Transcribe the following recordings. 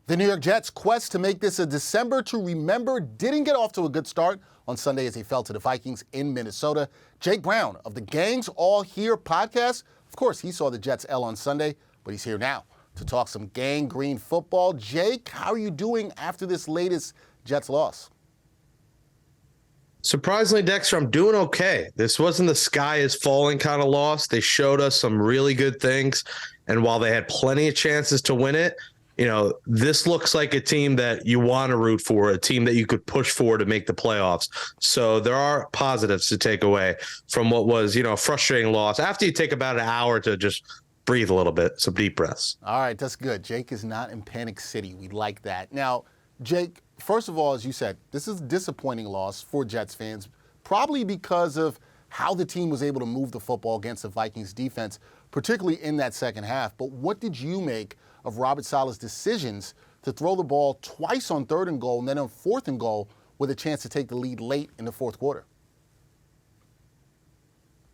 The New York Jets' quest to make this a December to remember didn't get off to a good start on Sunday as they fell to the Vikings in Minnesota. Jake Brown of the Gangs All Here podcast, of course, he saw the Jets' L on Sunday, but he's here now to talk some gang green football. Jake, how are you doing after this latest Jets loss? Surprisingly, Dexter, I'm doing okay. This wasn't the sky is falling kind of loss. They showed us some really good things, and while they had plenty of chances to win it, this looks like a team that you want to root for, a team that you could push for to make the playoffs. So there are positives to take away from what was, a frustrating loss after you take about an hour to just breathe a little bit, some deep breaths. All right, that's good. Jake is not in Panic City. We like that. Now, Jake, first of all, as you said, this is a disappointing loss for Jets fans, probably because of how the team was able to move the football against the Vikings defense, particularly in that second half. But what did you make of Robert Saleh's decisions to throw the ball twice on 3rd and goal and then on 4th and goal with a chance to take the lead late in the 4th quarter?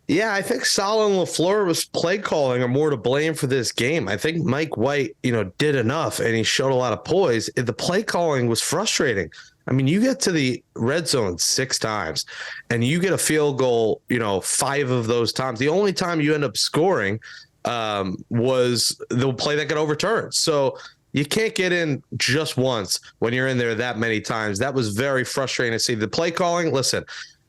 Yeah, I think Saleh and LaFleur was play calling are more to blame for this game. I think Mike White, did enough and he showed a lot of poise. The play calling was frustrating. I mean, you get to the red zone 6 times and you get a field goal, 5 of those times. The only time you end up scoring was the play that got overturned. So you can't get in just once when you're in there that many times. That was very frustrating to see. The play calling, listen,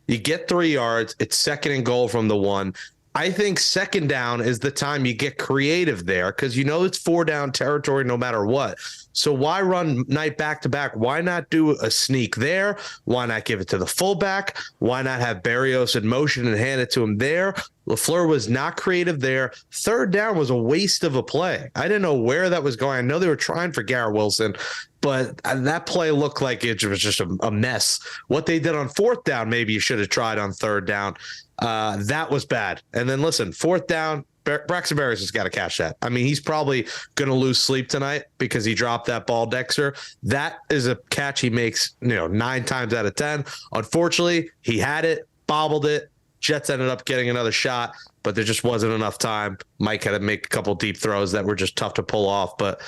you get 3 yards. It's 2nd and goal from the 1. I think 2nd down is the time you get creative there because it's 4 down territory no matter what. So why run night back to back? Why not do a sneak there? Why not give it to the fullback? Why not have Berrios in motion and hand it to him there? LaFleur was not creative there. 3rd down was a waste of a play. I didn't know where that was going. I know they were trying for Garrett Wilson, but that play looked like it was just a mess. What they did on 4th down, maybe you should have tried on 3rd down. That was bad. And then listen, 4th down, Braxton Berrios has got to catch that. I mean, he's probably going to lose sleep tonight because he dropped that ball, Dexter. That is a catch he makes, 9 times out of 10. Unfortunately, he had it, bobbled it. Jets ended up getting another shot, but there just wasn't enough time. Mike had to make a couple deep throws that were just tough to pull off. But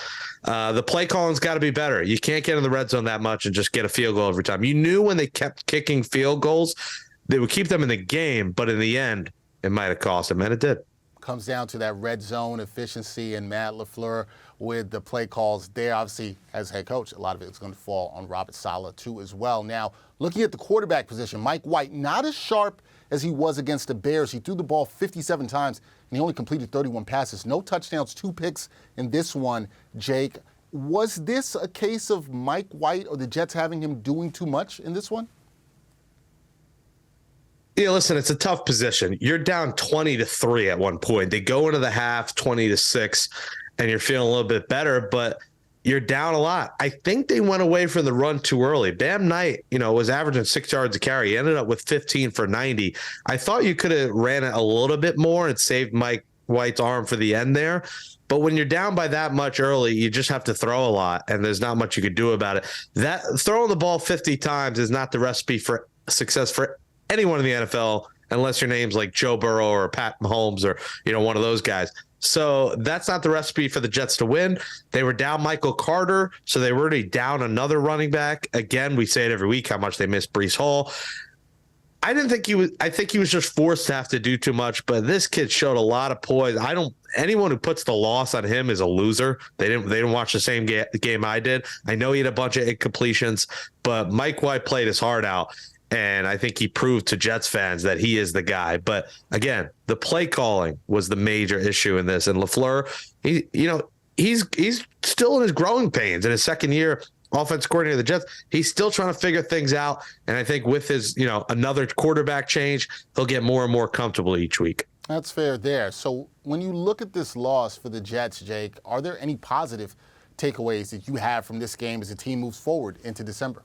the play calling's got to be better. You can't get in the red zone that much and just get a field goal every time. You knew when they kept kicking field goals, they would keep them in the game, but in the end, it might have cost them, and it did. Comes down to that red zone efficiency and Matt LaFleur with the play calls there. Obviously, as head coach, a lot of it is going to fall on Robert Saleh too as well. Now, looking at the quarterback position, Mike White, not as sharp as he was against the Bears. He threw the ball 57 times, and he only completed 31 passes. No touchdowns, 2 picks in this one, Jake. Was this a case of Mike White or the Jets having him doing too much in this one? Yeah, listen, it's a tough position. You're down 20-3 at one point. They go into the half 20-6, and you're feeling a little bit better, but you're down a lot. I think they went away from the run too early. Bam Knight, was averaging 6 yards a carry. He ended up with 15 for 90. I thought you could have ran it a little bit more and saved Mike White's arm for the end there. But when you're down by that much early, you just have to throw a lot, and there's not much you could do about it. That throwing the ball 50 times is not the recipe for success for anyone in the NFL, unless your name's like Joe Burrow or Pat Mahomes or, one of those guys. So that's not the recipe for the Jets to win. They were down Michael Carter, so they were already down another running back. Again, we say it every week how much they miss Breece Hall. I think he was just forced to have to do too much, but this kid showed a lot of poise. Anyone who puts the loss on him is a loser. They didn't watch the same game I did. I know he had a bunch of incompletions, but Mike White played his heart out. And I think he proved to Jets fans that he is the guy. But again, the play calling was the major issue in this. And LaFleur, he's still in his growing pains in his 2nd year offense coordinator of the Jets. He's still trying to figure things out. And I think with his, another quarterback change, he'll get more and more comfortable each week. That's fair there. So when you look at this loss for the Jets, Jake, are there any positive takeaways that you have from this game as the team moves forward into December?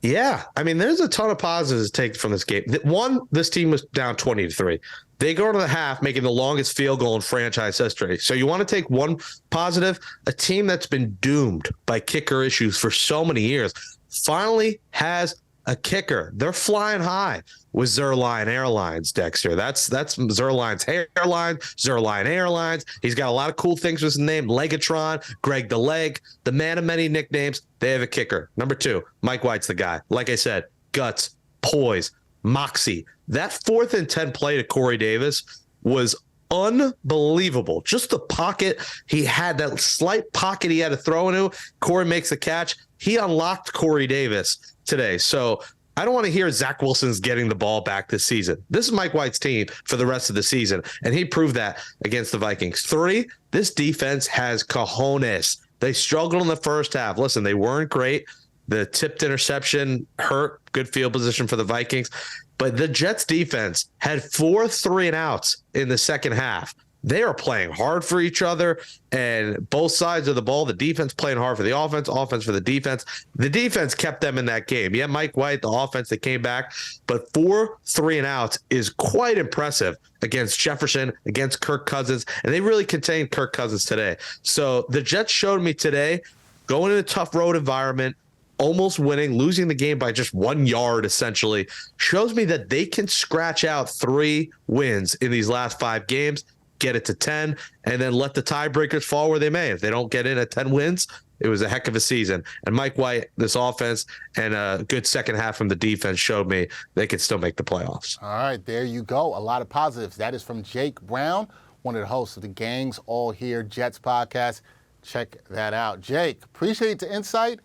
Yeah, I mean, there's a ton of positives to take from this game. One, this team was down 20-3. They go to the half, making the longest field goal in franchise history. So you want to take one positive? A team that's been doomed by kicker issues for so many years finally has a kicker. They're flying high. was Zerline Airlines, Dexter. That's Zerline's hairline, Zerline Airlines. He's got a lot of cool things with his name. Legatron, Greg the Leg, the man of many nicknames. They have a kicker. Number 2, Mike White's the guy. Like I said, guts, poise, moxie. That 4th and 10 play to Corey Davis was unbelievable. Just the pocket. He had that slight pocket he had to throw into. Corey makes the catch. He unlocked Corey Davis today. So I don't want to hear Zach Wilson's getting the ball back this season. This is Mike White's team for the rest of the season, and he proved that against the Vikings. 3, this defense has cojones. They struggled in the first half. Listen, they weren't great. The tipped interception hurt. Good field position for the Vikings. But the Jets defense had 4 3-and-outs in the second half. They are playing hard for each other, and both sides of the ball, the defense playing hard for the offense, offense for the defense. The defense kept them in that game. Yeah, Mike White, the offense, they came back, but 4 3-and-outs is quite impressive against Jefferson, against Kirk Cousins, and they really contained Kirk Cousins today. So the Jets showed me today, going in a tough road environment, almost winning, losing the game by just 1 yard, essentially, shows me that they can scratch out 3 wins in these last 5 games, get it to 10, and then let the tiebreakers fall where they may. If they don't get in at 10 wins, it was a heck of a season. And Mike White, this offense, and a good second half from the defense showed me they could still make the playoffs. All right, there you go. A lot of positives. That is from Jake Brown, one of the hosts of the Gangs All Here Jets podcast. Check that out. Jake, appreciate the insight.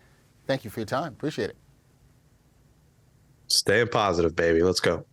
Thank you for your time. Appreciate it. Staying positive, baby. Let's go.